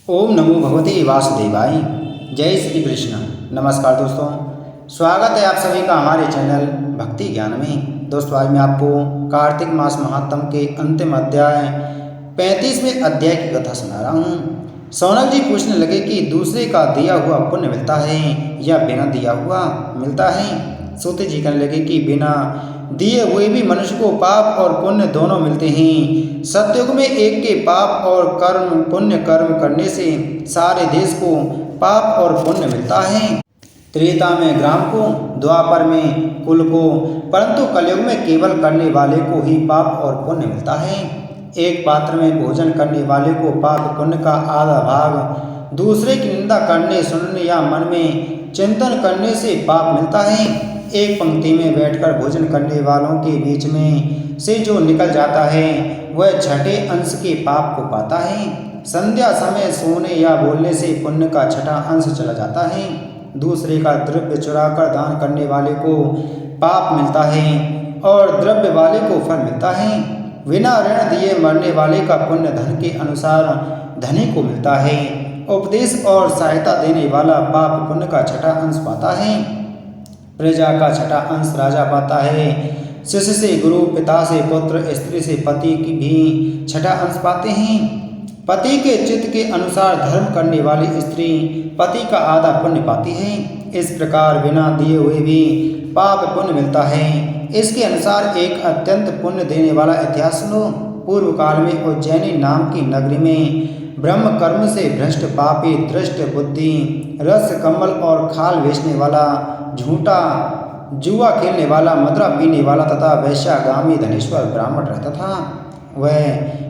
ओम नमो भगवते वासुदेवाय। जय श्री कृष्ण। नमस्कार दोस्तों, स्वागत है आप सभी का हमारे चैनल भक्ति ज्ञान में। दोस्तों, आज मैं आपको कार्तिक मास महात्म के अंतिम अध्याय 35वें अध्याय की कथा सुना रहा हूँ। सोनक जी पूछने लगे कि दूसरे का दिया हुआ पुण्य मिलता है या बिना दिया हुआ मिलता है। सूत जी कहने लगे कि बिना दिए हुए भी मनुष्य को पाप और पुण्य दोनों मिलते हैं। सतयुग में एक के पाप और कर्म पुण्य कर्म करने से सारे देश को पाप और पुण्य मिलता है। त्रेता में ग्राम को, द्वापर में कुल को, परंतु कलयुग में केवल करने वाले को ही पाप और पुण्य मिलता है। एक पात्र में भोजन करने वाले को पाप पुण्य का आधा भाग, दूसरे की निंदा करने सुनने या मन में चिंतन करने से पाप मिलता है। एक पंक्ति में बैठकर भोजन करने वालों के बीच में से जो निकल जाता है वह छठे अंश के पाप को पाता है। संध्या समय सोने या बोलने से पुण्य का छठा अंश चला जाता है। दूसरे का द्रव्य चुराकर दान करने वाले को पाप मिलता है और द्रव्य वाले को फल मिलता है। बिना ऋण दिए मरने वाले का पुण्य धन के अनुसार धनी को मिलता है। उपदेश और सहायता देने वाला पाप पुण्य का छठा अंश पाता है। प्रजा का छठा अंश राजा पाता है। शिष्य से गुरु, पिता से पुत्र, स्त्री से पति की भी छठा अंश पाते हैं। पति के चित्त के अनुसार धर्म करने वाली स्त्री पति का आधा पुण्य पाती है। इस प्रकार बिना दिए हुए भी पाप पुण्य मिलता है। इसके अनुसार एक अत्यंत पुण्य देने वाला इतिहास सुनो। पूर्व काल में उज्जैनी नाम की नगरी में ब्रह्म कर्म से भ्रष्ट पापी, दृष्ट बुद्धि, रस कमल और खाल बेचने वाला, झूठा जुआ खेलने वाला, मदरा पीने वाला तथा वैश्यागामी धनेश्वर ब्राह्मण रहता था। वह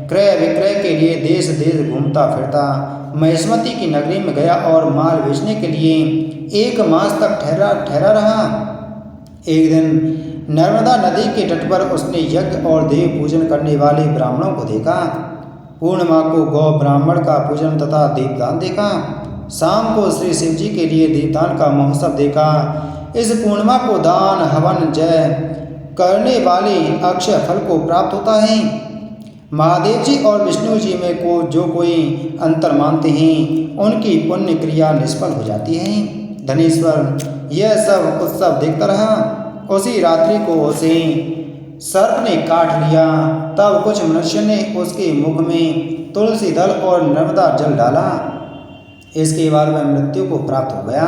क्रय विक्रय के लिए देश देश घूमता फिरता महेश्वती की नगरी में गया और माल बेचने के लिए 1 मास तक ठहरा रहा। एक दिन नर्मदा नदी के तट पर उसने यज्ञ और देव पूजन करने वाले ब्राह्मणों को देखा। पूर्णिमा को गौ ब्राह्मण का पूजन तथा दीपदान देखा। शाम को श्री शिव जी के लिए दीपदान का महोत्सव देखा। इस पूर्णिमा को दान हवन जय करने वाले अक्षय फल को प्राप्त होता है। महादेव जी और विष्णु जी में को जो कोई अंतर मानते हैं उनकी पुण्य क्रिया निष्फल हो जाती है। धनेश्वर यह सब उत्सव देखता रहा। उसी रात्रि को उसे सर्प ने काट लिया। तब कुछ मनुष्य ने उसके मुख में तुलसी दल और नर्मदा जल डाला। इसके बाद वह मृत्यु को प्राप्त हो गया।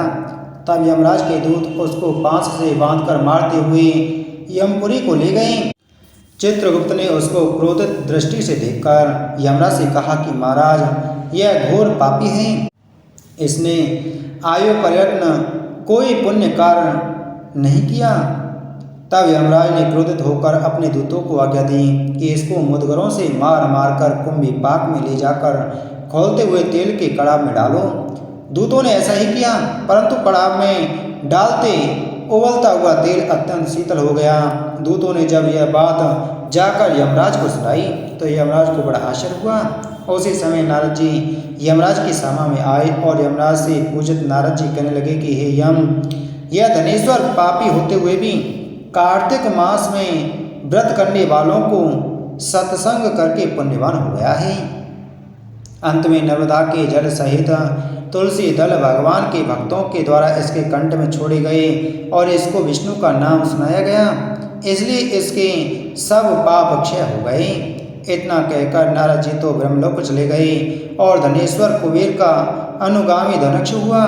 तब यमराज के दूत उसको पांस से बांधकर मारते हुए यमपुरी को ले गए। चित्रगुप्त ने उसको क्रोधित दृष्टि से देखकर यमराज से कहा कि महाराज, यह घोर पापी है। इसने आयु पर्यटन कोई पुण्य कार्य नहीं किया। तब यमराज ने क्रोधित होकर अपने दूतों को आज्ञा दी कि इसको मुदगरों से मार मार कर कुंभी पाक में ले जाकर खौलते हुए तेल के कड़ाव में डालो। दूतों ने ऐसा ही किया, परंतु कड़ाव में डालते उबलता हुआ तेल अत्यंत शीतल हो गया। दूतों ने जब यह बात जाकर यमराज को सुनाई तो यमराज को बड़ा आश्चर्य हुआ। उसी समय नारद जी यमराज की सभा में आए और यमराज से पूजित नारद जी कहने लगे कि हे यम, यह धनेश्वर पापी होते हुए भी कार्तिक मास में व्रत करने वालों को सत्संग करके पुण्यवान हो गया है। अंत में नर्मदा के जल सहित तुलसी दल भगवान के भक्तों के द्वारा इसके कंठ में छोड़े गए और इसको विष्णु का नाम सुनाया गया, इसलिए इसके सब पाप क्षय हो गए। इतना कहकर नारद जी तो ब्रह्मलोक चले गए और धनेश्वर कुबेर का अनुगामी धनक्ष हुआ,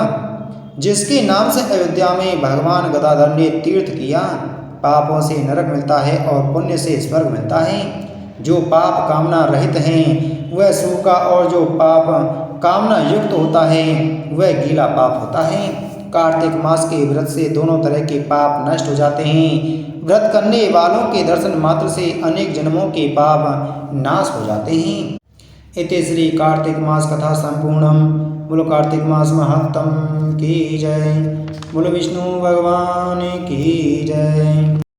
जिसके नाम से अयोध्या में भगवान गदाधर ने तीर्थ किया। पापों से नरक मिलता है और पुण्य से स्वर्ग मिलता है। जो पाप कामना रहित हैं वह सूखा और जो पाप कामना युक्त होता है वह गीला पाप होता है। कार्तिक मास के व्रत से दोनों तरह के पाप नष्ट हो जाते हैं। व्रत करने वालों के दर्शन मात्र से अनेक जन्मों के पाप नाश हो जाते हैं। इति श्री कार्तिक मास कथा संपूर्णम। बोलो कार्तिक मास महात्म की जय। बोलो विष्णु भगवान की जय।